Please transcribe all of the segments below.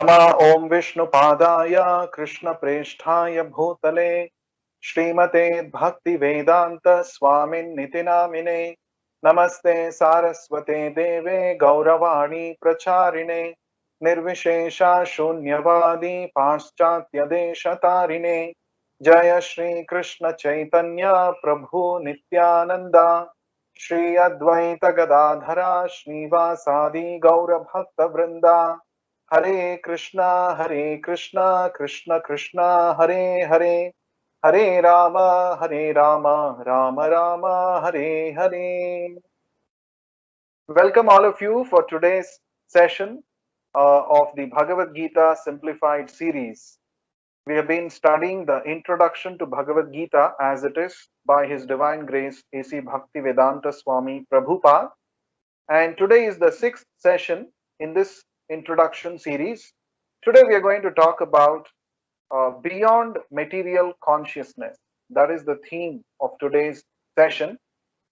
नमः ॐ विष्णुपादाय कृष्णप्रेष्ठाय भूतले श्रीमते भक्तिवेदान्त स्वामिन्निति नामिने नमस्ते सारस्वते देवे गौरवाणी प्रचारिणे निर्विशेषा शून्यवादी पाश्चात्यदेशतारिणे जय श्री कृष्ण चैतन्य प्रभु नित्यानंदा श्री अद्वैत गदाधरा श्रीवासादि गौरभक्तवृंदा हरे Krishna Krishna Krishna Hare Hare Hare Ram Ram Ram Hare Hare. Welcome all of you for today's session of the Bhagavad Gita Simplified series. We have been studying the introduction to Bhagavad Gita as it is by His Divine Grace A.C. Bhaktivedanta Swami Prabhupada. And today is the sixth session in this introduction series. Today we are going to talk about beyond material consciousness. That is the theme of today's session.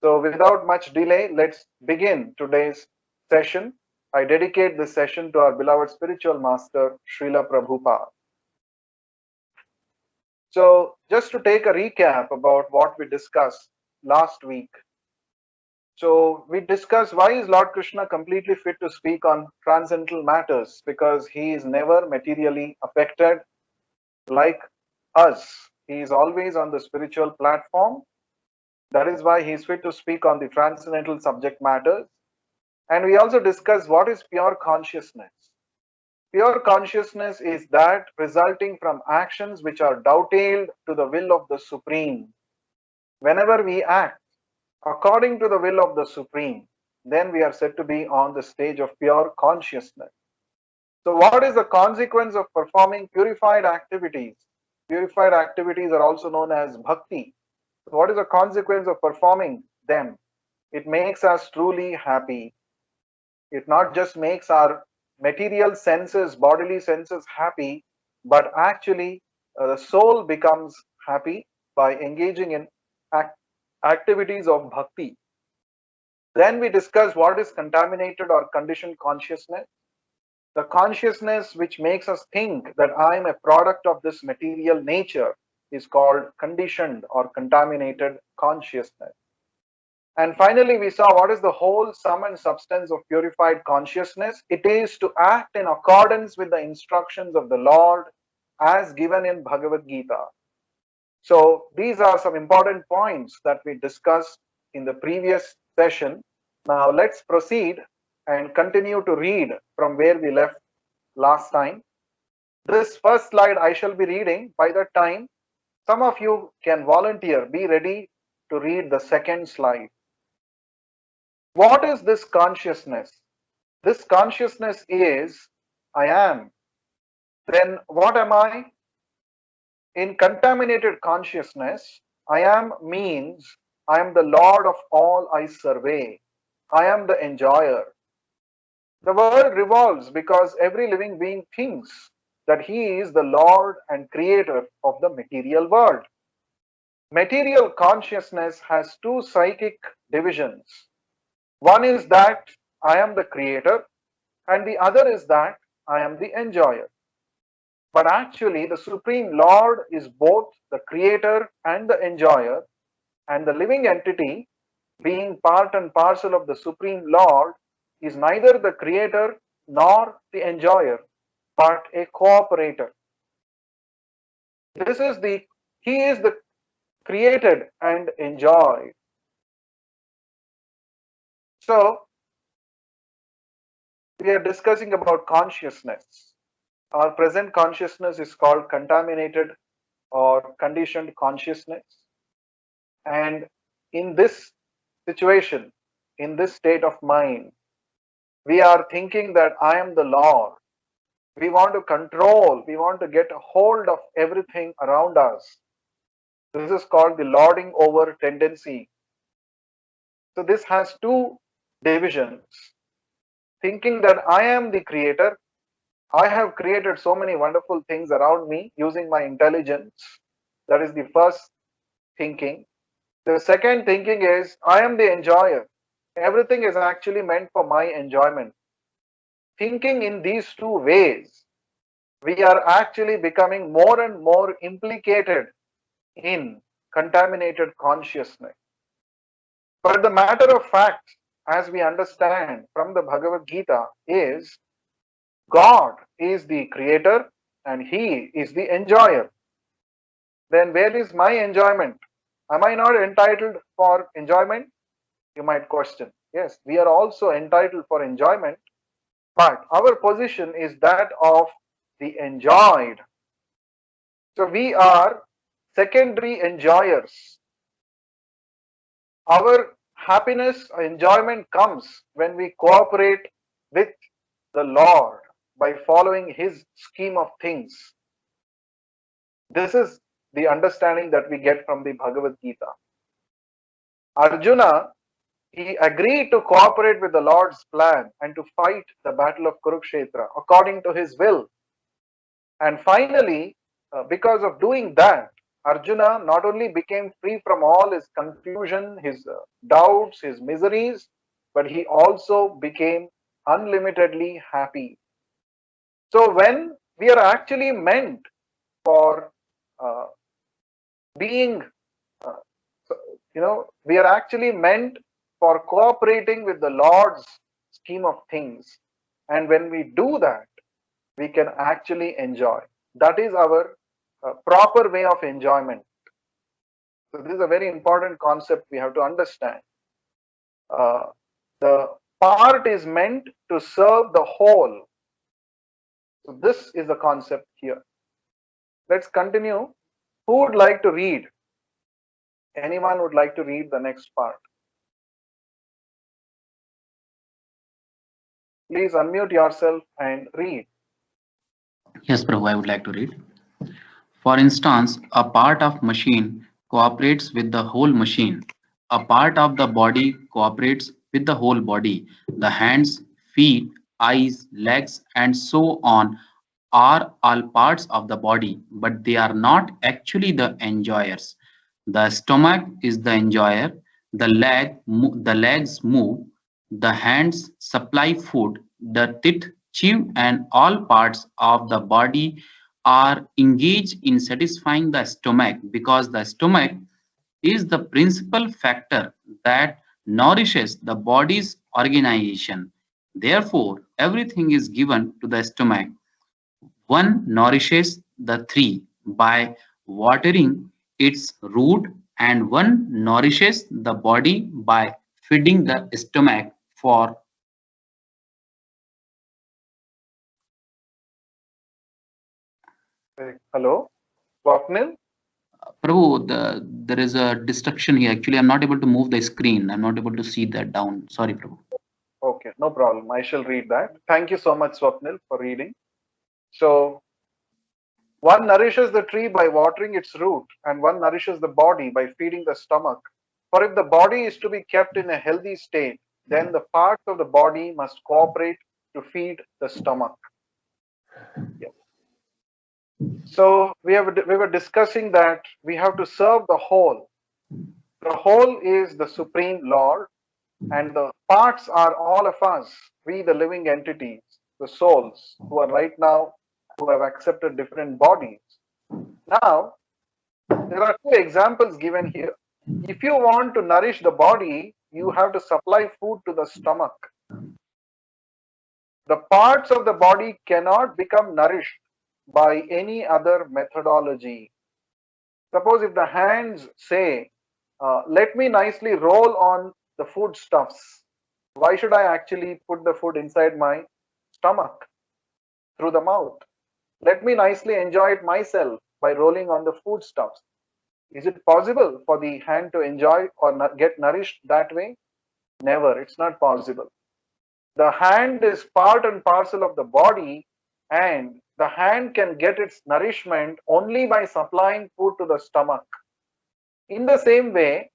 So without much delay, let's begin today's session. I dedicate this session to our beloved spiritual master, Srila Prabhupada. So just to take a recap about what we discussed last week. So we discussed why is Lord Krishna completely fit to speak on transcendental matters, because he is never materially affected like us. He is always on the spiritual platform. That is why he is fit to speak on the transcendental subject matters. And we also discussed what is pure consciousness. Pure consciousness is that resulting from actions which are dovetailed to the will of the Supreme. Whenever we act according to the will of the Supreme, then we are said to be on the stage of pure consciousness. So, what is the consequence of performing purified activities? Purified activities are also known as bhakti. So what is the consequence of performing them? It makes us truly happy. It not just makes our material senses, bodily senses happy, but actually the soul becomes happy by engaging in activities of bhakti. Then we discuss what is contaminated or conditioned consciousness. The consciousness which makes us think that I am a product of this material nature is called conditioned or contaminated consciousness. And finally, we saw what is the whole sum and substance of purified consciousness. It is to act in accordance with the instructions of the Lord as given in Bhagavad Gita. So these are some important points that we discussed in the previous session. Now let's proceed and continue to read from where we left last time. This first slide I shall be reading. By that time, some of you can volunteer, be ready to read the second slide. What is this consciousness? This consciousness is I am. Then what am I? In contaminated consciousness, I am means I am the Lord of all I survey. I am the enjoyer. The world revolves because every living being thinks that he is the Lord and creator of the material world. Material consciousness has two psychic divisions. One is that I am the creator, and the other is that I am the enjoyer. But actually, the Supreme Lord is both the creator and the enjoyer, and the living entity, being part and parcel of the Supreme Lord, is neither the creator nor the enjoyer, but a cooperator. This is the He is the created and enjoyed. So we are discussing about consciousness. Our present consciousness is called contaminated or conditioned consciousness. And in this situation, in this state of mind, we are thinking that I am the Lord. We want to control, we want to get a hold of everything around us. This is called the lording over tendency. So this has two divisions. Thinking that I am the creator, I have created so many wonderful things around me using my intelligence. That is the first thinking. The second thinking is I am the enjoyer. Everything is actually meant for my enjoyment. Thinking in these two ways we are actually becoming more and more implicated in contaminated consciousness. But the matter of fact, as we understand from the Bhagavad Gita, is God is the creator and He is the enjoyer. Then where is my enjoyment? Am I not entitled for enjoyment? You might question. Yes, we are also entitled for enjoyment, but our position is that of the enjoyed. So we are secondary enjoyers. Our happiness, enjoyment comes when we cooperate with the Lord by following His scheme of things. This is the understanding that we get from the Bhagavad Gita. Arjuna, he agreed to cooperate with the Lord's plan and to fight the battle of Kurukshetra according to his will. And finally, because of doing that, Arjuna not only became free from all his confusion, his doubts, his miseries, but he also became unlimitedly happy. So when we are actually meant for uh, being, uh, we are actually meant for cooperating with the Lord's scheme of things. And when we do that, we can actually enjoy. That is our proper way of enjoyment. So this is a very important concept we have to understand. The part is meant to serve the whole. So this is the concept here. Let's continue. Who would like to read? Anyone would like to read the next part? Please unmute yourself and read. Yes, Prabhu, I would like to read. For instance, a part of machine cooperates with the whole machine. A part of the body cooperates with the whole body. The hands, feet, eyes, legs, and so on are all parts of the body, but they are not actually the enjoyers. The stomach is the enjoyer. The legs move. The hands supply food. The teeth chew, and all parts of the body are engaged in satisfying the stomach because the stomach is the principal factor that nourishes the body's organization. Therefore, everything is given to the stomach. One nourishes the tree by watering its root, and one nourishes the body by feeding the stomach for. Hello, Swapnil? Prabhu, there is a distraction here. Actually, I'm not able to move the screen. I'm not able to see that down. Sorry, Prabhu. Okay, no problem. I shall read that. Thank you so much, Swapnil, for reading. So, one nourishes the tree by watering its root, and one nourishes the body by feeding the stomach. For if the body is to be kept in a healthy state, then the parts of the body must cooperate to feed the stomach. Yeah. So we were discussing that we have to serve the whole. The whole is the supreme Lord, and the parts are all of us, we the living entities, the souls who are right now, who have accepted different bodies. Now, there are two examples given here. If you want to nourish the body, you have to supply food to the stomach. The parts of the body cannot become nourished by any other methodology. Suppose if the hands say, let me nicely roll on the foodstuffs, why should I actually put the food inside my stomach through the mouth? Let me nicely enjoy it myself by rolling on the foodstuffs. Is it possible for the hand to enjoy or get nourished that way? Never, it's not possible. The hand is part and parcel of the body, and the hand can get its nourishment only by supplying food to the stomach. In the same way,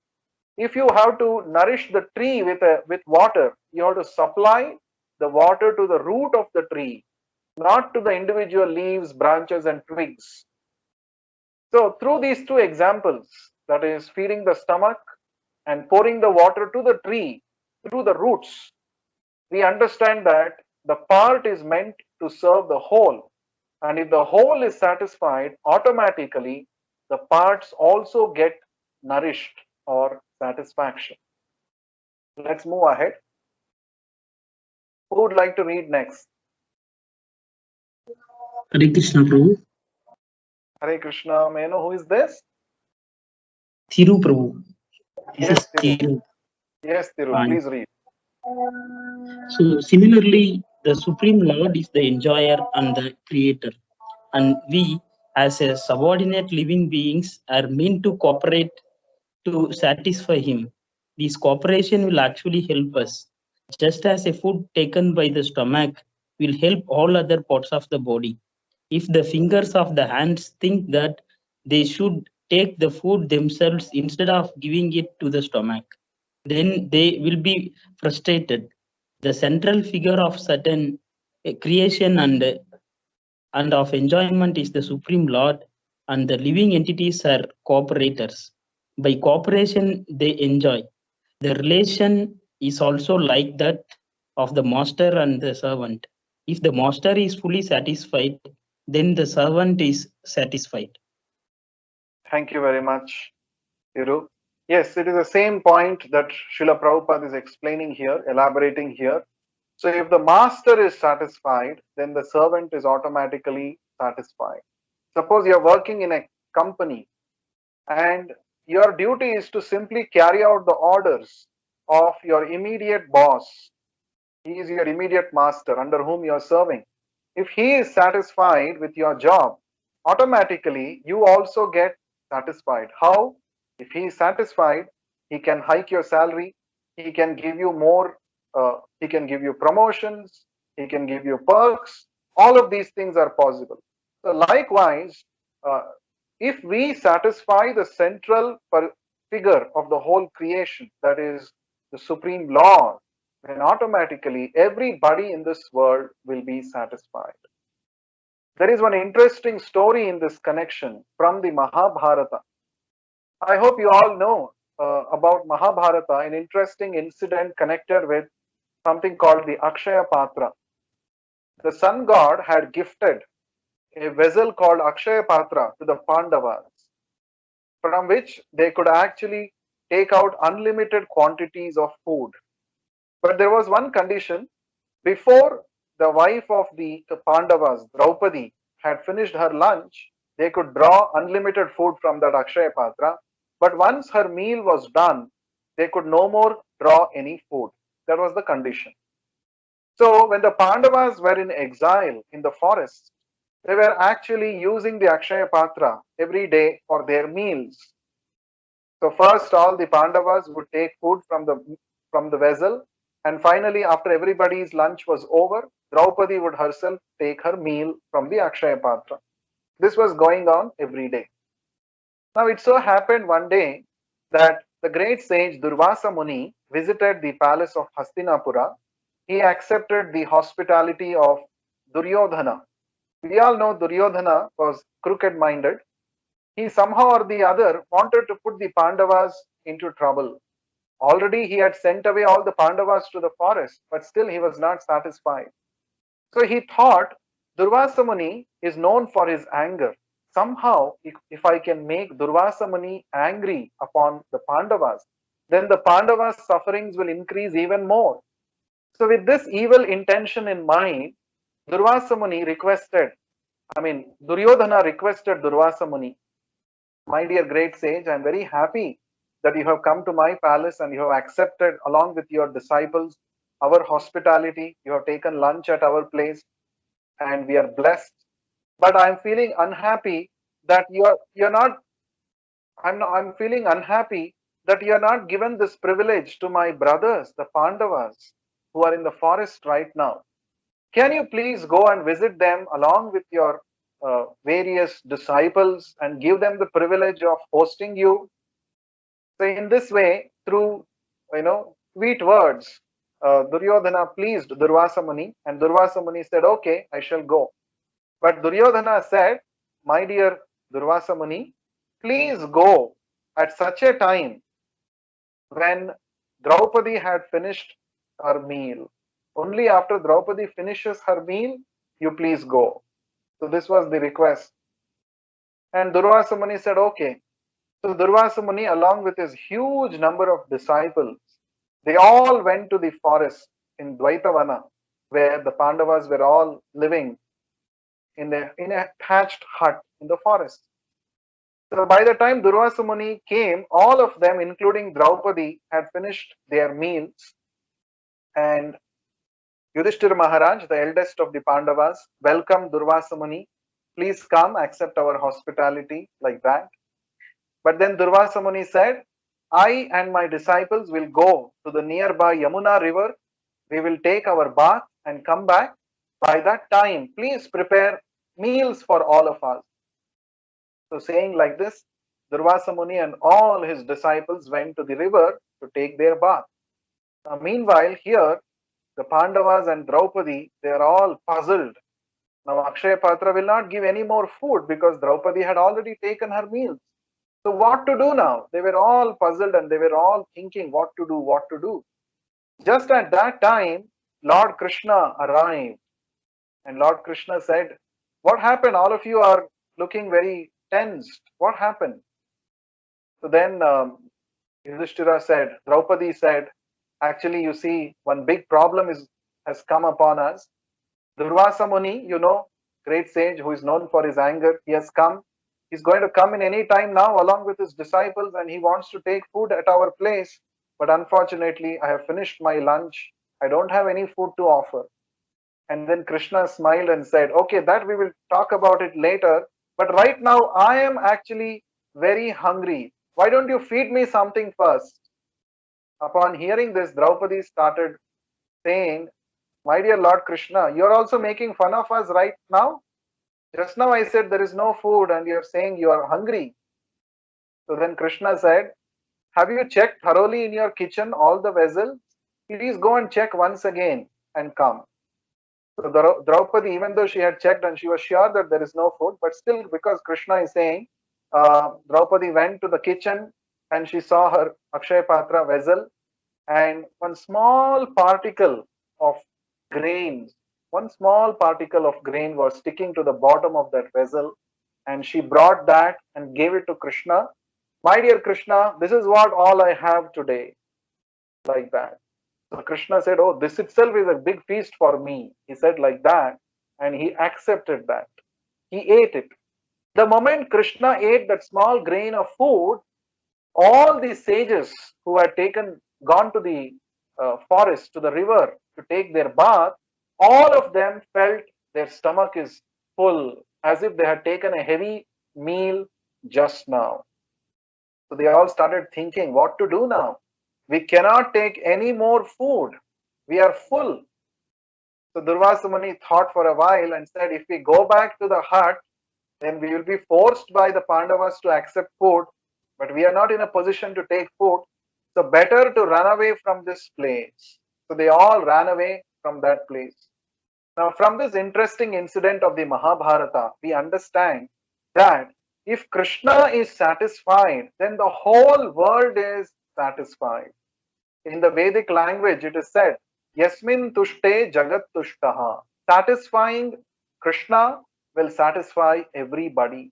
if you have to nourish the tree with water, you have to supply the water to the root of the tree, not to the individual leaves, branches, and twigs. So through these two examples, that is feeding the stomach and pouring the water to the tree through the roots, we understand that the part is meant to serve the whole. And if the whole is satisfied, automatically the parts also get nourished or satisfaction. Let's move ahead. Who would like to read next? Hare Krishna Prabhu. Hare Krishna. May I know who is this? Thiru Prabhu. This Yes, is Thiru. Thiru. Yes, Thiru. Fine. Please read. So similarly, the Supreme Lord is the enjoyer and the creator. And we, as a subordinate living beings, are meant to cooperate to satisfy him. This cooperation will actually help us. Just as a food taken by the stomach will help all other parts of the body. If the fingers of the hands think that they should take the food themselves instead of giving it to the stomach, then they will be frustrated. The central figure of certain creation and of enjoyment is the Supreme Lord, and the living entities are cooperators. By cooperation, they enjoy. The relation is also like that of the master and the servant. If the master is fully satisfied, then the servant is satisfied. Thank you very much, Thiru. Yes, it is the same point that Srila Prabhupada is explaining here, elaborating here. So if the master is satisfied, then the servant is automatically satisfied. Suppose you are working in a company and your duty is to simply carry out the orders of your immediate boss. He is your immediate master under whom you are serving. If he is satisfied with your job, automatically you also get satisfied. How? If he is satisfied, he can hike your salary, he can give you more, he can give you promotions, he can give you perks. All of these things are possible. So, likewise, uh, if we satisfy the central figure of the whole creation, that is the Supreme Lord, then automatically everybody in this world will be satisfied. There is one interesting story in this connection from the Mahabharata. I hope you all know about Mahabharata, an interesting incident connected with something called the Akshaya Patra. The sun god had gifted a vessel called Akshaya Patra to the Pandavas, from which they could actually take out unlimited quantities of food. But there was one condition. Before the wife of the Pandavas, Draupadi, had finished her lunch, they could draw unlimited food from that Akshaya Patra. But once her meal was done, they could no more draw any food. That was the condition. So when the Pandavas were in exile in the forest, they were actually using the Akshaya Patra every day for their meals. So first all the Pandavas would take food from the vessel, and finally after everybody's lunch was over, Draupadi would herself take her meal from the Akshaya Patra. This was going on every day. Now it so happened one day that the great sage Durvasa Muni visited the palace of Hastinapura. He accepted the hospitality of Duryodhana. We all know Duryodhana was crooked minded. He somehow or the other wanted to put the Pandavas into trouble. Already he had sent away all the Pandavas to the forest, but still he was not satisfied. So he thought, Durvasa Muni is known for his anger. Somehow, if I can make Durvasa Muni angry upon the Pandavas, then the Pandavas' sufferings will increase even more. So with this evil intention in mind, Durvasa Muni Duryodhana requested Durvasa Muni, my dear great sage, I am very happy that you have come to my palace and you have accepted, along with your disciples, our hospitality. You have taken lunch at our place, and we are blessed. But I am feeling unhappy that you're not. I'm feeling unhappy that you are not given this privilege to my brothers, the Pandavas, who are in the forest right now. Can you please go and visit them along with your various disciples and give them the privilege of hosting you? So in this way, through sweet words, Duryodhana pleased Durvasa Muni, and Durvasa Muni said, "Okay, I shall go." But Duryodhana said, "My dear Durvasa Muni, please go at such a time when Draupadi had finished her meal. Only after Draupadi finishes her meal, you please go." So this was the request. And Durvasa Muni said, okay. So Durvasa Muni, along with his huge number of disciples, they all went to the forest in Dvaitavana, where the Pandavas were all living in a thatched hut in the forest. So by the time Durvasa Muni came, all of them, including Draupadi, had finished their meals. And Yudhishthira Maharaj, the eldest of the Pandavas, welcomed Durvasa Muni. Please come, accept our hospitality, like that. But then Durvasa Muni said, I and my disciples will go to the nearby Yamuna river. We will take our bath and come back. By that time, please prepare meals for all of us. So saying like this, Durvasa Muni and all his disciples went to the river to take their bath. Now, meanwhile, here, the Pandavas and Draupadi, they are all puzzled. Now, Akshaya Patra will not give any more food because Draupadi had already taken her meals. So what to do now? They were all puzzled and they were all thinking what to do, what to do. Just at that time, Lord Krishna arrived. And Lord Krishna said, what happened? All of you are looking very tensed. What happened? So then Yudhishthira said, Draupadi said, actually, you see, one big problem has come upon us. Durvasa Muni, you know, great sage who is known for his anger, he has come. He's going to come in any time now along with his disciples and he wants to take food at our place. But unfortunately, I have finished my lunch. I don't have any food to offer. And then Krishna smiled and said, okay, that we will talk about it later. But right now, I am actually very hungry. Why don't you feed me something first? Upon hearing this, Draupadi started saying, my dear Lord Krishna, you're also making fun of us right now? Just now I said there is no food and you're saying you are hungry. So then Krishna said, have you checked thoroughly in your kitchen all the vessels? Please go and check once again and come. So Draupadi, even though she had checked and she was sure that there is no food, but still because Krishna is saying, Draupadi went to the kitchen and she saw her Akshaya Patra vessel and one small particle of grains, one small particle of grain was sticking to the bottom of that vessel and she brought that and gave it to Krishna. My dear Krishna, this is what all I have today. Like that. So Krishna said, oh, this itself is a big feast for me. He said like that and he accepted that. He ate it. The moment Krishna ate that small grain of food, all the sages who had gone to the forest, to the river to take their bath, all of them felt their stomach is full, as if they had taken a heavy meal just now. So they all started thinking what to do now. We cannot take any more food. We are full. So Durvasa Muni thought for a while and said, if we go back to the hut, then we will be forced by the Pandavas to accept food, but we are not in a position to take food. So better to run away from this place. So they all ran away from that place. Now, from this interesting incident of the Mahabharata, we understand that if Krishna is satisfied, then the whole world is satisfied. In the Vedic language, it is said, Yasmin tushte jagat tushtaha. Satisfying Krishna will satisfy everybody.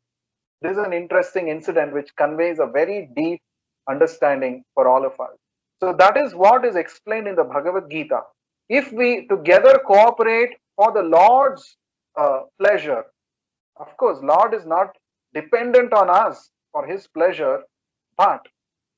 This is an interesting incident which conveys a very deep understanding for all of us. So that is what is explained in the Bhagavad Gita. If we together cooperate for the Lord's pleasure, of course, Lord is not dependent on us for his pleasure, but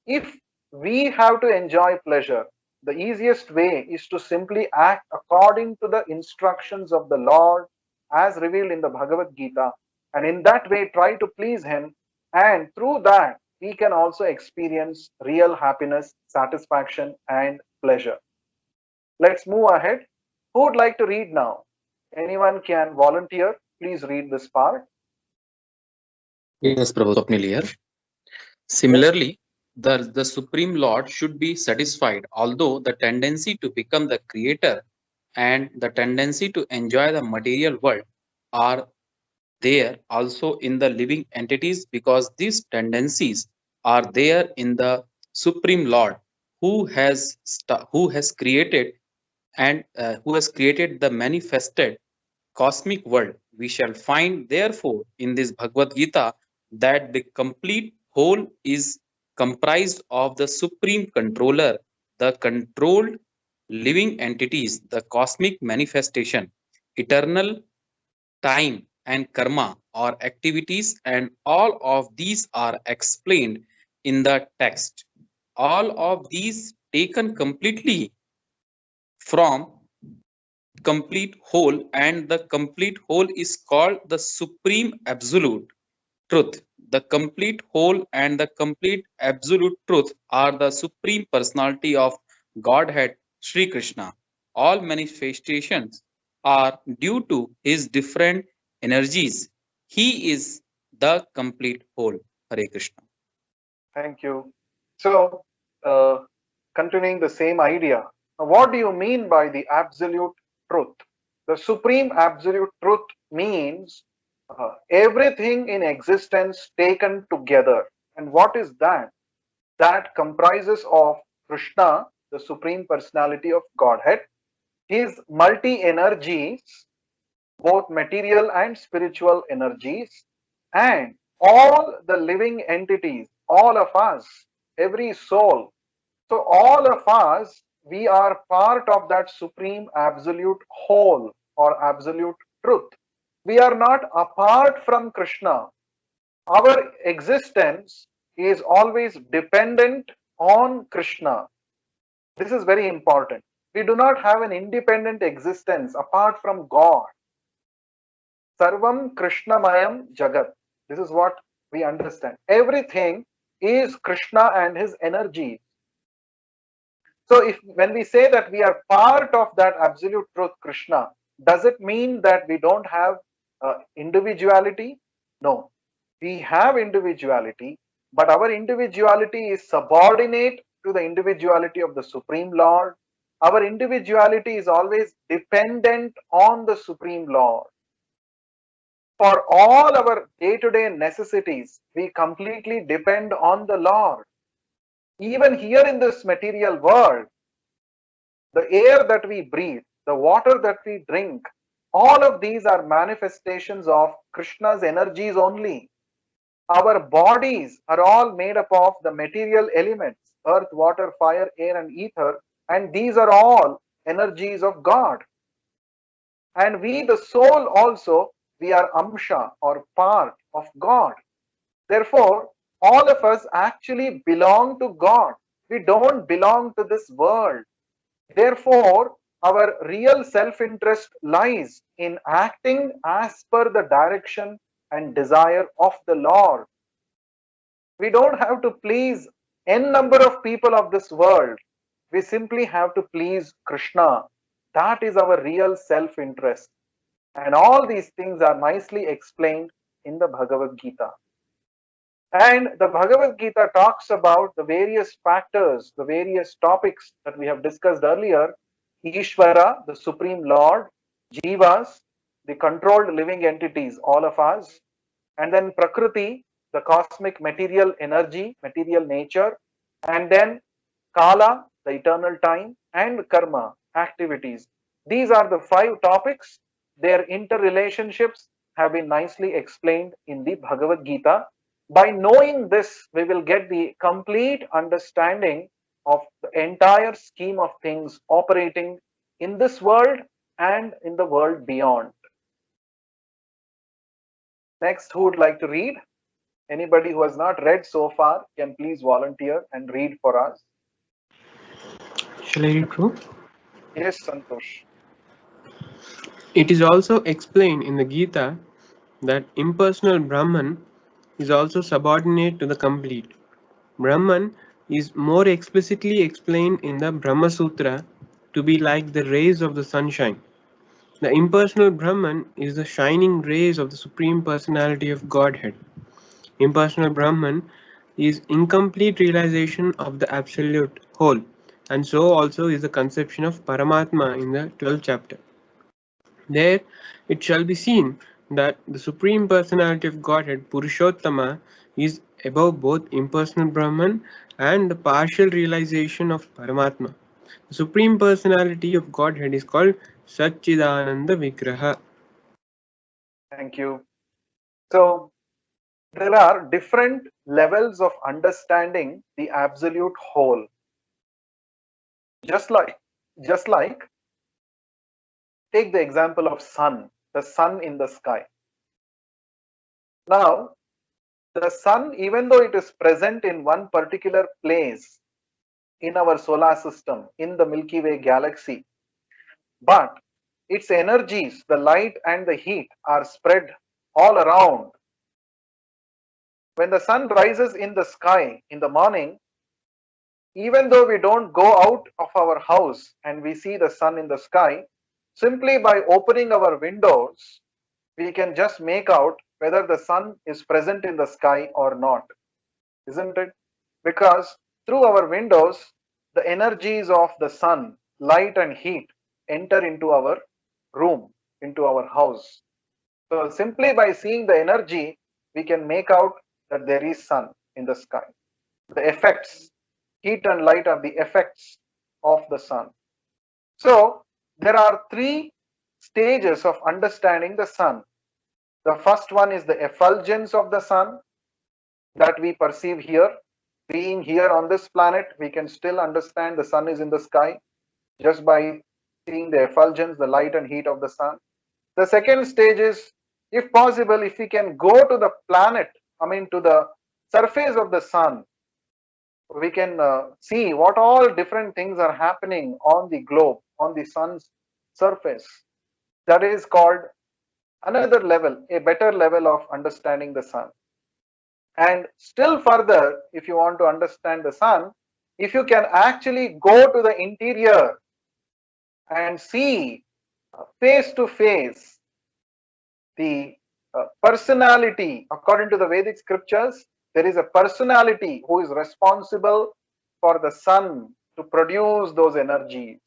if we have to enjoy pleasure, the easiest way is to simply act according to the instructions of the Lord as revealed in the Bhagavad Gita, and in that way try to please him, and through that we can also experience real happiness, satisfaction and pleasure. Let's move ahead. Who would like to read now? Anyone can volunteer. Please read this part. Yes, Prabhu, Swapnil here. Similarly, the Supreme Lord should be satisfied, although the tendency to become the creator and the tendency to enjoy the material world are there also in the living entities, because these tendencies are there in the Supreme Lord who has created and who has created the manifested cosmic world We shall find therefore in this Bhagavad Gita that the complete whole is comprised of the supreme controller, the controlled living entities, the cosmic manifestation, eternal time and karma or activities, and all of these are explained in the text. All of these taken completely from complete whole, and the complete whole is called the supreme absolute truth. The complete whole and the complete absolute truth are the supreme personality of Godhead Sri Krishna. All manifestations are due to his different energies. He is the complete whole. Hare Krishna. Thank you. So, continuing the same idea, what do you mean by the absolute truth? The supreme absolute truth means everything in existence taken together. And what is that? That comprises of Krishna, the supreme personality of Godhead, his multi energies, both material and spiritual energies, and all the living entities, all of us, every soul. So, all of us, we are part of that supreme absolute whole or absolute truth. We are not apart from Krishna. Our existence is always dependent on Krishna. This is very important. We do not have an independent existence apart from God. Sarvam Krishnamayam Jagat. This is what we understand. Everything is Krishna and his energy. So when we say that we are part of that absolute truth, Krishna, does it mean that we don't have individuality? No. We have individuality, but our individuality is subordinate to the individuality of the Supreme Lord. Our individuality is always dependent on the Supreme Lord. For all our day-to-day necessities, we completely depend on the Lord. Even here in this material world, the air that we breathe, the water that we drink, all of these are manifestations of Krishna's energies only. Our bodies are all made up of the material elements, earth, water, fire, air, and ether, and these are all energies of God. And we, the soul also, we are amsha or part of God. Therefore, all of us actually belong to God. We don't belong to this world. Therefore, our real self-interest lies in acting as per the direction and desire of the Lord. We don't have to please n number of people of this world. We simply have to please Krishna. That is our real self-interest. And all these things are nicely explained in the Bhagavad Gita. And the Bhagavad Gita talks about the various factors, the various topics that we have discussed earlier. Ishvara, the Supreme Lord, Jivas, the controlled living entities, all of us, and then Prakriti, the cosmic material energy, material nature, and then Kala, the eternal time, and Karma, activities. These are the 5 topics. Their interrelationships have been nicely explained in the Bhagavad Gita. By knowing this, we will get the complete understanding of the entire scheme of things operating in this world and in the world beyond. Next, who would like to read? Anybody who has not read so far can please volunteer and read for us. Shall I read, Prabhu? Yes, Santosh. It is also explained in the Gita that impersonal Brahman is also subordinate to the complete. Brahman is more explicitly explained in the Brahma Sutra to be like the rays of the sunshine. The impersonal Brahman is the shining rays of the Supreme Personality of Godhead. Impersonal Brahman is incomplete realization of the absolute whole, and so also is the conception of Paramatma in the 12th chapter. There it shall be seen that the Supreme Personality of Godhead, Purushottama, is above both impersonal Brahman and the partial realization of Paramatma. The Supreme Personality of Godhead is called Satchidananda Vigraha. Thank you. So there are different levels of understanding the absolute whole. Just like, just like, take the example of sun, the sun in the sky. Now, the sun, even though it is present in one particular place in our solar system, in the Milky Way galaxy, but its energies, the light and the heat, are spread all around. When the sun rises in the sky in the morning, even though we don't go out of our house and we see the sun in the sky, simply by opening our windows, we can just make out whether the sun is present in the sky or not, isn't it? Because through our windows, the energies of the sun, light and heat enter into our room, into our house. So simply by seeing the energy, we can make out that there is sun in the sky. The effects, heat and light are the effects of the sun. So there are three stages of understanding the sun. The first one is the effulgence of the sun that we perceive here. Being here on this planet, we can still understand the sun is in the sky just by seeing the effulgence, the light and heat of the sun. The second stage is, if possible, if we can go to the planet, to the surface of the sun, we can see what all different things are happening on the globe, on the sun's surface. That is called another level, a better level of understanding the sun. And still further, if you want to understand the sun, if you can actually go to the interior and see face to face the personality, according to the Vedic scriptures, there is a personality who is responsible for the sun to produce those energies.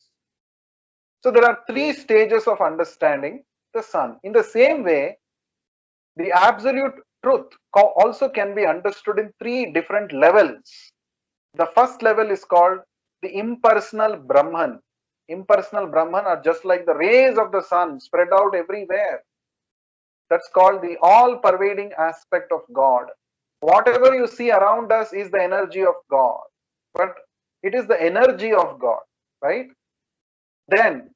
So there are three stages of understanding the sun. In the same way, the absolute truth also can be understood in three different levels. The first level is called the impersonal Brahman. Impersonal Brahman are just like the rays of the sun spread out everywhere. That's called the all-pervading aspect of God. Whatever you see around us is the energy of God, but it is the energy of God, right? Then,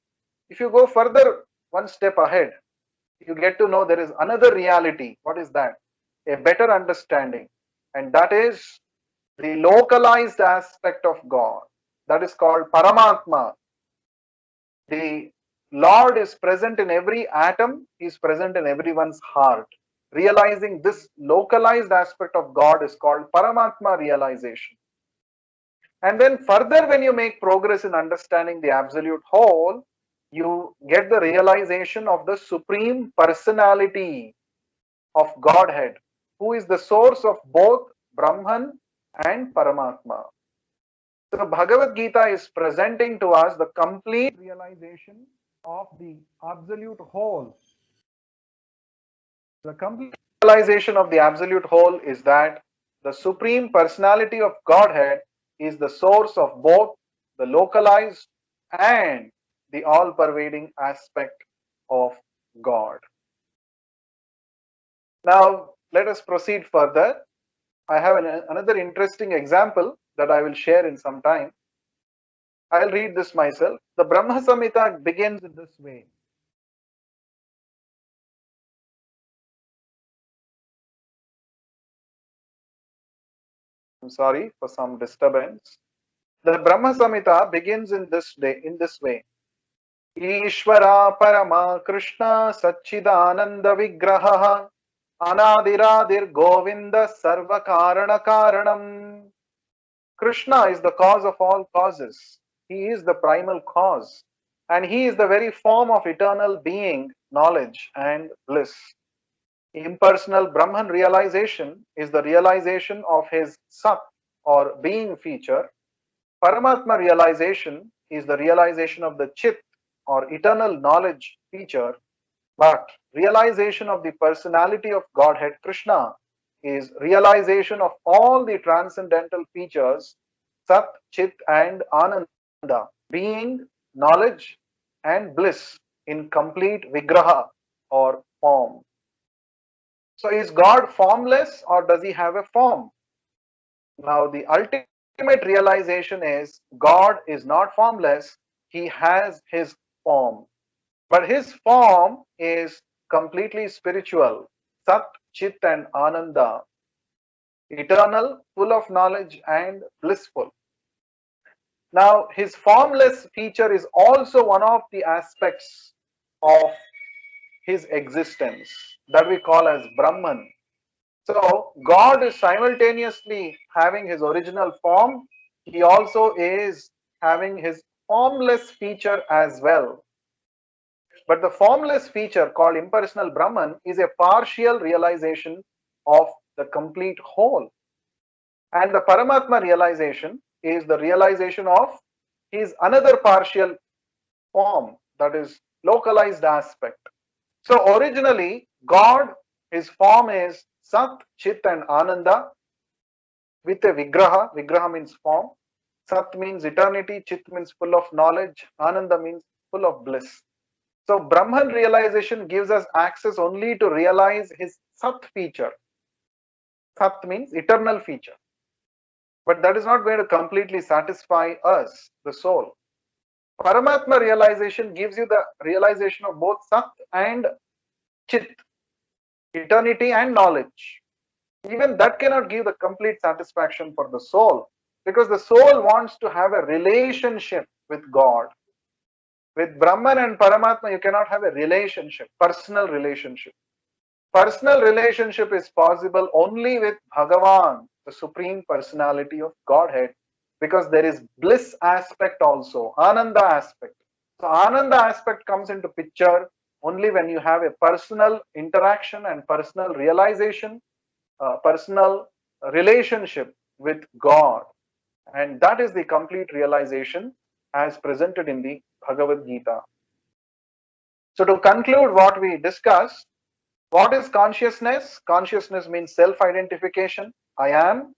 if you go further, one step ahead, you get to know there is another reality. What is that? A better understanding, and that is the localized aspect of God. That is called Paramatma. The Lord is present in every atom, He is present in everyone's heart. Realizing this localized aspect of God is called Paramatma realization. And then further, when you make progress in understanding the absolute whole, you get the realization of the supreme personality of Godhead, who is the source of both Brahman and Paramatma. So Bhagavad Gita is presenting to us the complete realization of the absolute whole. The complete realization of the absolute whole is that the supreme personality of Godhead is the source of both the localized and the all-pervading aspect of God. Now, let us proceed further. I have another interesting example that I will share in some time. I'll read this myself. The Brahma Samhita begins in this way. I'm sorry for some disturbance. The Brahma Samhita begins in this way. Ishvara Parama Krishna Satchidananda Vigraha Anadiradir Govinda Sarva Karana Karanam. Krishna is the cause of all causes. He is the primal cause. And He is the very form of eternal being, knowledge and bliss. Impersonal Brahman realization is the realization of His Sat or being feature. Paramatma realization is the realization of the Chit or eternal knowledge feature. But realization of the personality of Godhead Krishna is realization of all the transcendental features, Sat, Chit and Ananda, being, knowledge and bliss in complete vigraha or form. So is God formless or does he have a form? Now the ultimate realization is God is not formless, he has his form. But his form is completely spiritual, Sat, Chit and Ananda, eternal, full of knowledge and blissful. Now his formless feature is also one of the aspects of his existence that we call as Brahman. So God is simultaneously having his original form, he also is having his formless feature as well. But the formless feature called impersonal Brahman is a partial realization of the complete whole. And the Paramatma realization is the realization of his another partial form, that is localized aspect. So originally God, his form is Sat, Chit and Ananda with a Vigraha. Vigraha means form. Sat means eternity, Chit means full of knowledge, Ananda means full of bliss. So Brahman realization gives us access only to realize his Sat feature. Sat means eternal feature. But that is not going to completely satisfy us, the soul. Paramatma realization gives you the realization of both Sat and Chit, eternity and knowledge. Even that cannot give the complete satisfaction for the soul, because the soul wants to have a relationship with God. With Brahman and Paramatma, you cannot have a relationship, personal relationship. Personal relationship is possible only with Bhagavan, the Supreme Personality of Godhead, because there is bliss aspect also, Ananda aspect. So Ananda aspect comes into picture only when you have a personal interaction and personal realization, personal relationship with God. And that is the complete realization as presented in the Bhagavad Gita. So to conclude what we discussed, what is consciousness? Consciousness means self-identification. I am.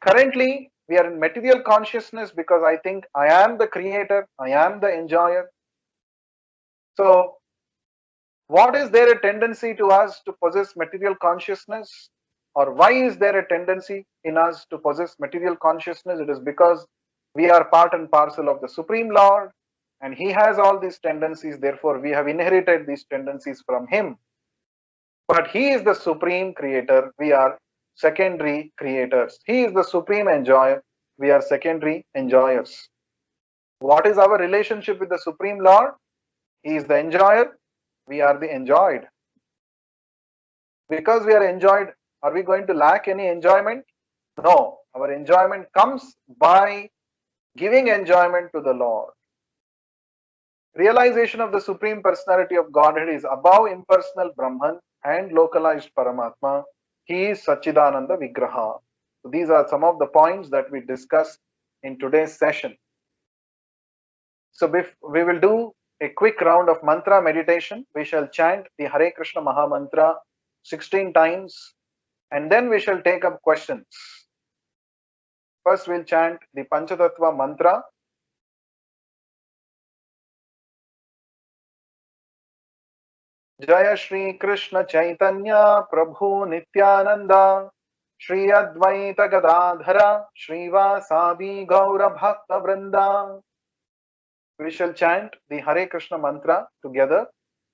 Currently, we are in material consciousness because I think I am the creator, I am the enjoyer. So, what is there a tendency to us to possess material consciousness? Or why is there a tendency in us to possess material consciousness? It is because we are part and parcel of the Supreme Lord, and He has all these tendencies, therefore, we have inherited these tendencies from Him. But He is the supreme creator, we are secondary creators. He is the supreme enjoyer, we are secondary enjoyers. What is our relationship with the Supreme Lord? He is the enjoyer, we are the enjoyed. Because we are enjoyed, are we going to lack any enjoyment? No, our enjoyment comes by giving enjoyment to the Lord. Realization of the Supreme Personality of Godhead is above impersonal Brahman and localized Paramatma. He is Satchidananda Vigraha. So these are some of the points that we discussed in today's session. So we will do a quick round of mantra meditation. We shall chant the Hare Krishna Maha Mantra 16 times, and then we shall take up questions. First we'll chant the Panchatattva mantra. Jaya Shri Krishna Chaitanya Prabhu Nityananda Shri Advaita Gadadhara Shrivasadi Gaura Bhakta Vrinda. We shall chant the Hare Krishna mantra together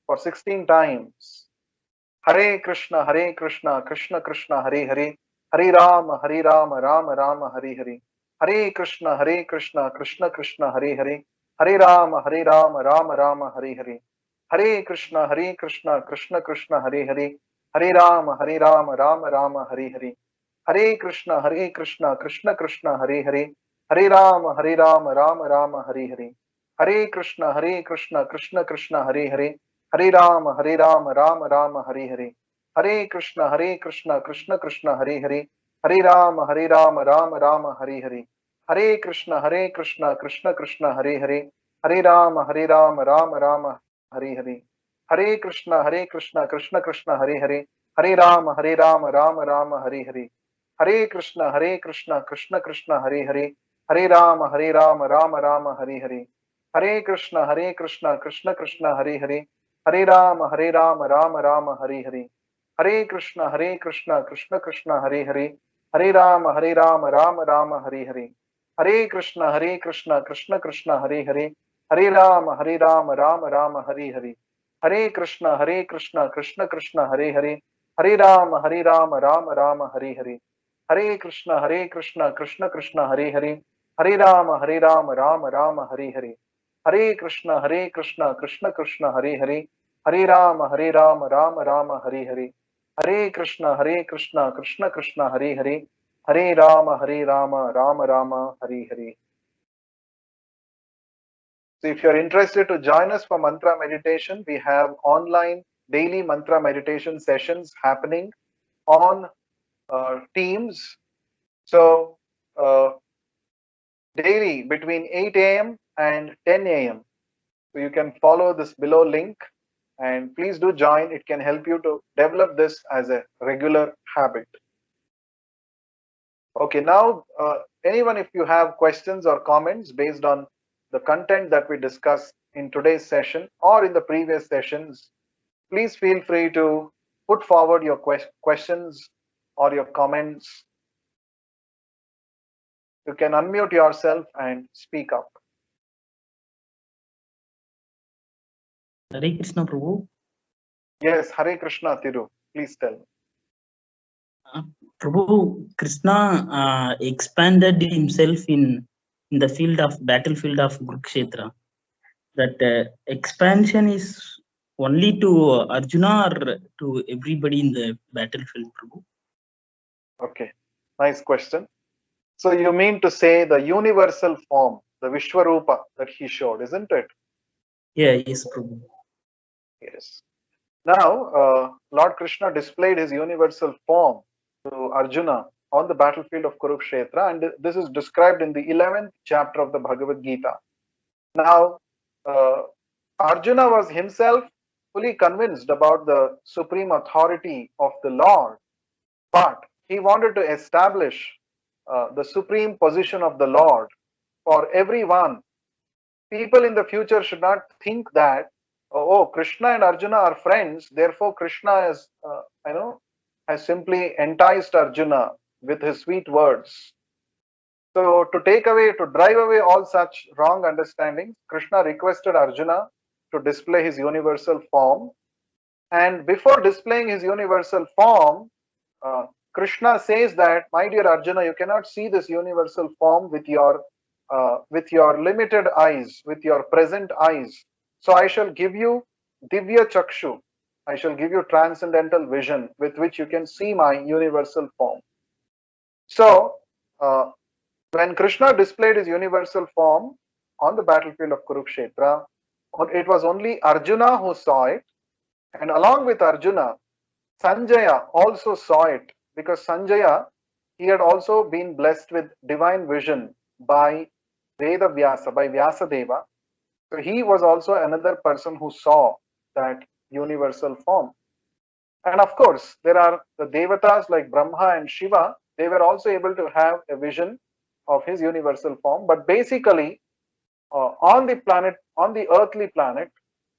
for 16 times. Hare Krishna, Krishna Krishna, Hare Hare, Hare Rama, Rama Rama, Hare Hare. Hare Krishna, Krishna Krishna, Hare Hare, Hare Rama, Rama Rama, Hare Hare. Hare Krishna, Krishna Krishna, Hare Hare, Hare Rama, Rama Rama, Hare Hare. Hare Krishna, Krishna Krishna, Hare Hare, Hare Rama, Rama Rama, Hare Hare. Hare Krishna, Krishna Krishna, Hare Hare, Hare Rama, Rama Rama, Hare Hare. Hare Krishna, Krishna Krishna, Hare Hare, Hare Rama, Rama Rama, Hare Hare. Hare Krishna, Krishna Krishna, Hare Hare, Hare Rama, Rama Rama, Hare Hare. Hare Krishna, Krishna Krishna, Hare Hare, Hare Rama, Rama Rama, Hare Hare. Hare Krishna, Krishna Krishna, Hare Hare, Hare Rama, Rama Rama, Hare Hare. Hare Krishna, Krishna Krishna, Hare Hare, Hare Rama, Rama Rama, Hare Hare. Hare Krishna, Krishna Krishna, Hare Hare, Hare Rama, Rama Rama, Hare Hare. Hare Krishna, Krishna Krishna, Hare Hare, Hare Rama, Rama Rama, Hare Hare. Hare Krishna, Krishna Krishna, Hare Hare, Hare Rama, Rama Rama, Hare Hare. Hare Krishna, Krishna Krishna, Hare Hare, Hare Rama, Rama Rama, Hare Hare. Hare Krishna, Krishna Krishna, Hare Hare, Hare Rama, Rama Rama, Hare Hare. Hare Krishna, Krishna Krishna, Hare Hare, Hare Rama, Rama Rama, Hare Hare. So if you're interested to join us for mantra meditation, we have online daily mantra meditation sessions happening on Teams. So daily between 8 a.m. and 10 a.m. So you can follow this below link and please do join. It can help you to develop this as a regular habit. Okay, now anyone, if you have questions or comments based on the content that we discussed in today's session or in the previous sessions, please feel free to put forward your questions or your comments. You can unmute yourself and speak up. Hare Krishna, Prabhu. Yes, Hare Krishna, Thiru. Please tell me. Prabhu, Krishna expanded himself in the battlefield of Kurukshetra. That expansion is only to Arjuna or to everybody in the battlefield, Prabhu? Okay, nice question. So you mean to say the universal form, the Vishwarupa that he showed, isn't it? Yeah, yes, Prabhu. Yes. Now, Lord Krishna displayed his universal form to Arjuna on the battlefield of Kurukshetra, and this is described in the 11th chapter of the Bhagavad Gita. Now, Arjuna was himself fully convinced about the supreme authority of the Lord, but he wanted to establish the supreme position of the Lord for everyone. People in the future should not think that, oh, Krishna and Arjuna are friends, therefore Krishna is, has simply enticed Arjuna with his sweet words. So to drive away all such wrong understandings, Krishna requested Arjuna to display his universal form. And before displaying his universal form, Krishna says that, my dear Arjuna, you cannot see this universal form with your limited eyes, with your present eyes. So I shall give you Divya Chakshu. I shall give you transcendental vision with which you can see my universal form. So when Krishna displayed his universal form on the battlefield of Kurukshetra, it was only Arjuna who saw it, and along with Arjuna, Sanjaya also saw it, because Sanjaya, he had also been blessed with divine vision by Veda Vyasa, by Vyasadeva. So he was also another person who saw that universal form. And of course, there are the Devatas like Brahma and Shiva. They were also able to have a vision of his universal form. But basically, on the earthly planet,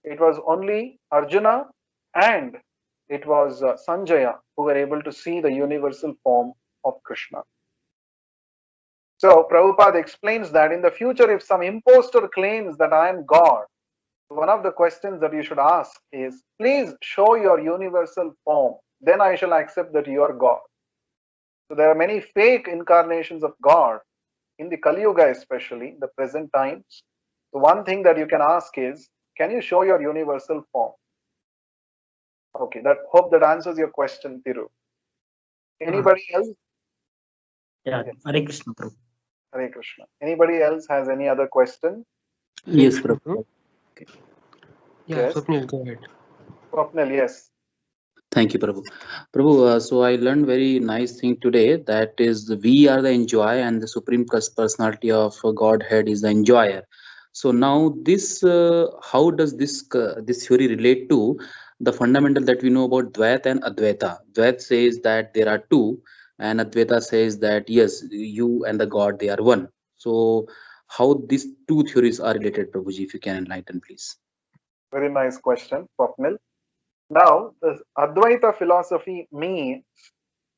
it was only Arjuna and it was Sanjaya who were able to see the universal form of Krishna. So Prabhupada explains that in the future, if some impostor claims that I am God, one of the questions that you should ask is, please show your universal form, then I shall accept that you are God. So there are many fake incarnations of God in the Kali Yuga, especially the present times. So one thing that you can ask is, can you show your universal form? Okay, hope that answers your question, Thiru. Anybody else? Yeah, Yes. Hare Krishna, Prabhu. Hare Krishna. Anybody else has any other question? Yes, Prabhu. Yeah, Yes. Swapnil, go ahead. Swapnil, yes. Thank you, Prabhu. Prabhu, so I learned very nice thing today, that is we are the enjoyer and the supreme personality of Godhead is the enjoyer. So now this, how does this theory relate to the fundamental that we know about Dvaita and Advaita? Dvaita says that there are two, and Advaita says that yes, you and the God, they are one. So how these two theories are related, Prabhuji, if you can enlighten, please. Very nice question, Swapnil. Now, the Advaita philosophy means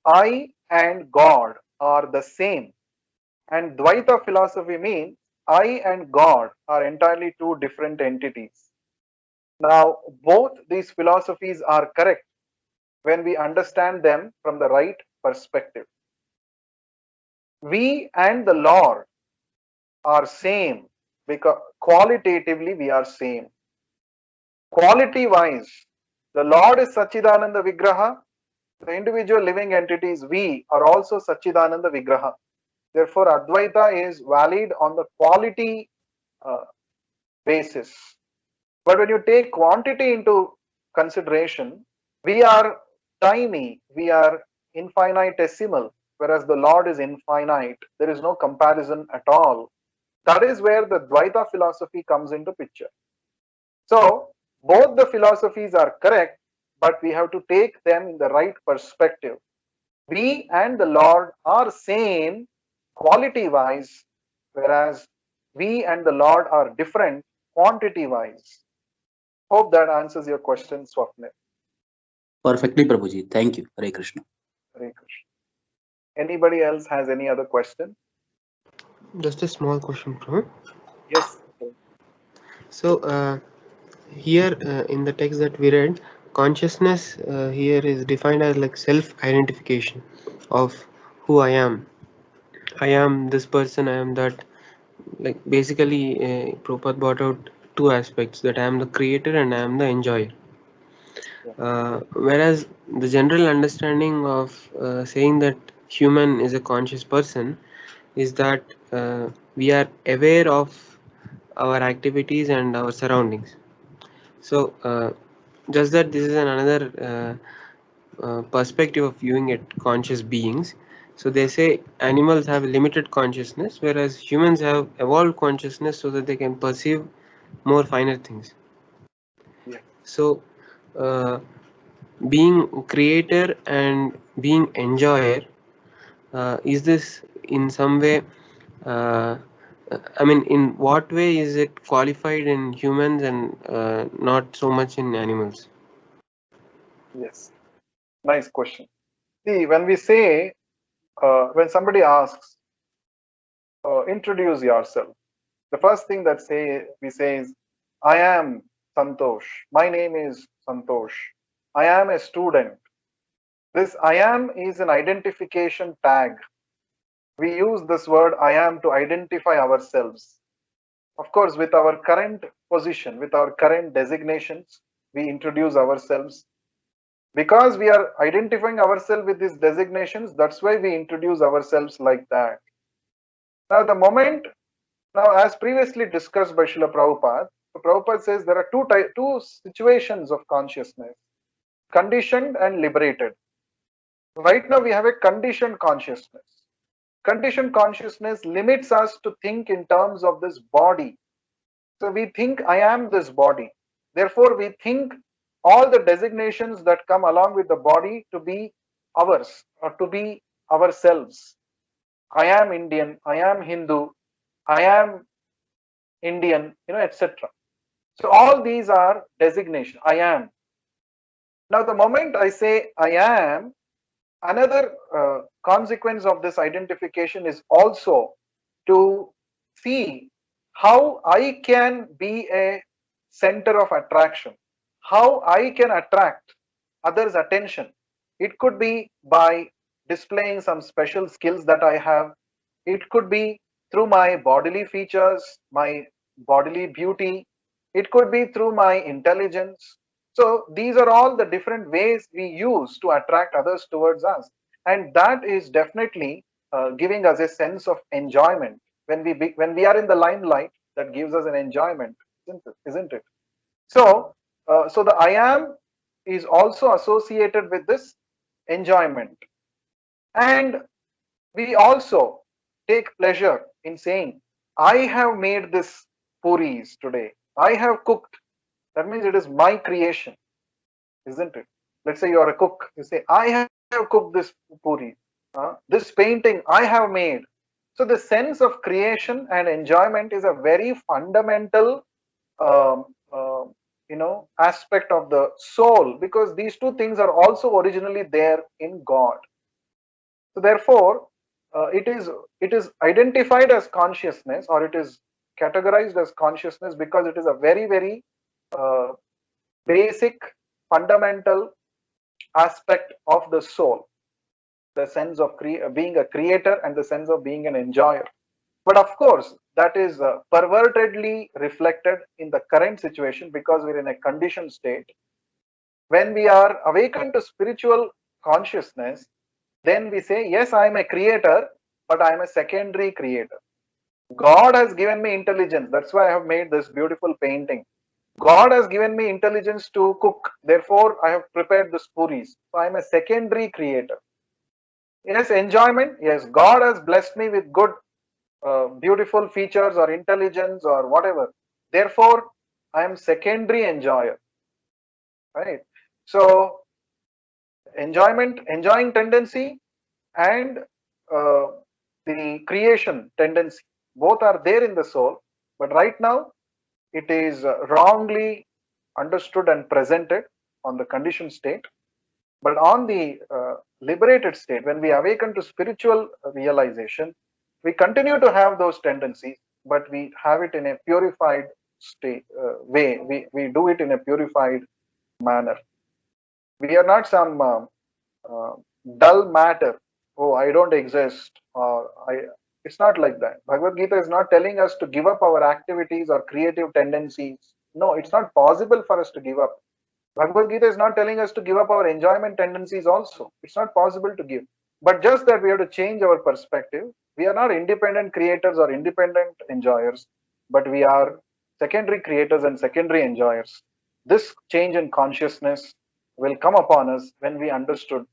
I and God are the same, and Dvaita philosophy means I and God are entirely two different entities. Now, both these philosophies are correct when we understand them from the right perspective. We and the Lord are same because qualitatively we are same. Quality wise, the Lord is Sachidananda Vigraha, the individual living entities we are also Sachidananda Vigraha. Therefore, Advaita is valid on the quality basis. But when you take quantity into consideration, we are tiny, we are infinitesimal, whereas the Lord is infinite. There is no comparison at all. That is where the Dvaita philosophy comes into picture. So, both the philosophies are correct, but we have to take them in the right perspective. We and the Lord are same quality wise, whereas we and the Lord are different quantity wise. Hope that answers your question, Swapnil. Perfectly, Prabhuji. Thank you. Hare Krishna. Hare Krishna. Anybody else has any other question? Just a small question, Prabhu. Yes. So here in the text that we read, consciousness here is defined as like self-identification of who I am. I am this person, I am that. Like basically, Prabhupada brought out two aspects, that I am the creator and I am the enjoyer. Whereas the general understanding of saying that human is a conscious person is that we are aware of our activities and our surroundings. So just that this is another perspective of viewing it, conscious beings. So they say animals have limited consciousness, whereas humans have evolved consciousness so that they can perceive more finer things. Yeah. So being creator and being enjoyer, is this in some way, uh, I mean, in what way is it qualified in humans and not so much in animals? Yes. Nice question. See, when we say, when somebody asks, introduce yourself, the first thing that we say is, I am Santosh. My name is Santosh. I am a student. This I am is an identification tag. We use this word I am to identify ourselves. Of course, with our current position, with our current designations, we introduce ourselves. Because we are identifying ourselves with these designations, that's why we introduce ourselves like that. Now, as previously discussed by Srila Prabhupada, Prabhupada says there are two situations of consciousness, conditioned and liberated. Right now, we have a conditioned consciousness. Conditioned consciousness limits us to think in terms of this body. So we think I am this body. Therefore, we think all the designations that come along with the body to be ours or to be ourselves. I am Indian, I am Hindu, I am Indian, etc. So all these are designation. I am. Now, the moment I say I am, another consequence of this identification is also to see how I can be a center of attraction, how I can attract others' attention. It could be by displaying some special skills that I have. It could be through my bodily features, my bodily beauty. It could be through my intelligence. So these are all the different ways we use to attract others towards us. And that is definitely giving us a sense of enjoyment. When we are in the limelight, that gives us an enjoyment, isn't it? So, so the I am is also associated with this enjoyment. And we also take pleasure in saying, I have made this puris today. I have cooked. That means it is my creation, isn't it? Let's say you are a cook. You say, I have cooked this puri. This painting I have made. So the sense of creation and enjoyment is a very fundamental, um, uh, aspect of the soul, because these two things are also originally there in God. So therefore, it is identified as consciousness, or it is categorized as consciousness, because it is a very, very basic, fundamental aspect of the soul, the sense of being a creator and the sense of being an enjoyer. But of course, that is pervertedly reflected in the current situation, because we're in a conditioned state. When we are awakened to spiritual consciousness, then we say, yes, I am a creator, but I am a secondary creator. God has given me intelligence. That's why I have made this beautiful painting. God has given me intelligence to cook. Therefore, I have prepared the puris. So I am a secondary creator. Yes, enjoyment. Yes, God has blessed me with good, beautiful features or intelligence or whatever. Therefore, I am secondary enjoyer. Right. So, enjoying tendency and the creation tendency, both are there in the soul. But right now, it is wrongly understood and presented on the conditioned state. But on the liberated state, when we awaken to spiritual realization, we continue to have those tendencies, but we have it in a purified state way. We do it in a purified manner. We are not some dull matter. Oh, I don't exist, or it's not like that. Bhagavad Gita is not telling us to give up our activities or creative tendencies. No, it's not possible for us to give up. Bhagavad Gita is not telling us to give up our enjoyment tendencies also. It's not possible to give. But just that we have to change our perspective. We are not independent creators or independent enjoyers, but we are secondary creators and secondary enjoyers. This change in consciousness will come upon us when we understand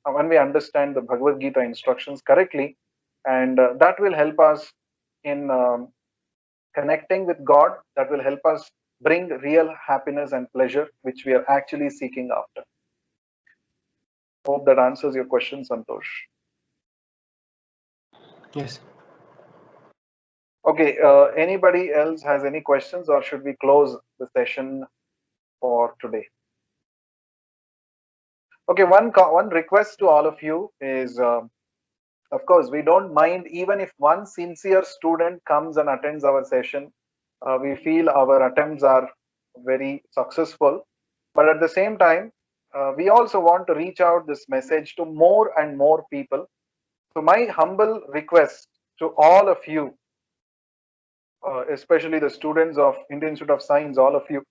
the Bhagavad Gita instructions correctly, and that will help us in connecting with God. That will help us bring real happiness and pleasure, which we are actually seeking after. Hope that answers your question, Santosh. Yes. Okay, anybody else has any questions, or should we close the session for today? Okay, one request to all of you is, of course, we don't mind even if one sincere student comes and attends our session. We feel our attempts are very successful, but at the same time, we also want to reach out this message to more and more people. So my humble request to all of you, especially the students of Indian Institute of Science, all of you,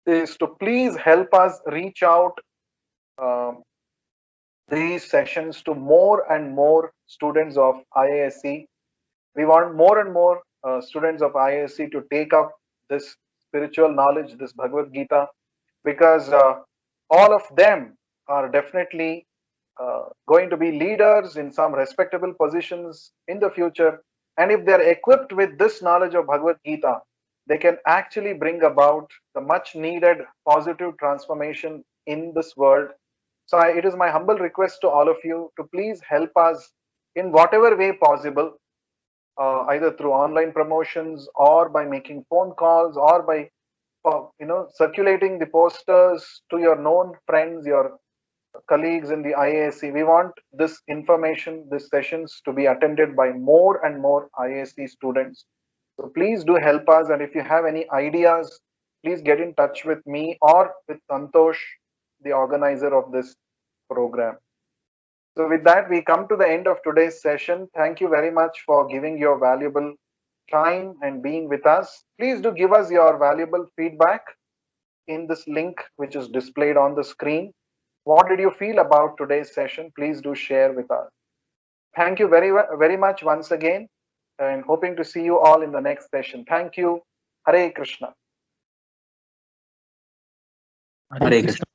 is to please help us reach out these sessions to more and more students of IISc. We want more and more students of IISc to take up this spiritual knowledge, this Bhagavad Gita, because all of them are definitely going to be leaders in some respectable positions in the future. And if they're equipped with this knowledge of Bhagavad Gita, they can actually bring about the much needed positive transformation in this world. So it is my humble request to all of you to please help us in whatever way possible, either through online promotions or by making phone calls or by circulating the posters to your known friends, your colleagues in the IISc. We want this information, these sessions to be attended by more and more IISc students. So please do help us, and if you have any ideas, please get in touch with me or with Santosh, the organizer of this program. So with that, we come to the end of today's session. Thank you very much for giving your valuable time and being with us. Please do give us your valuable feedback in this link which is displayed on the screen. What did you feel about today's session? Please do share with us. Thank you very much once again, and hoping to see you all in the next session. Thank you. Hare Krishna. Hare Krishna.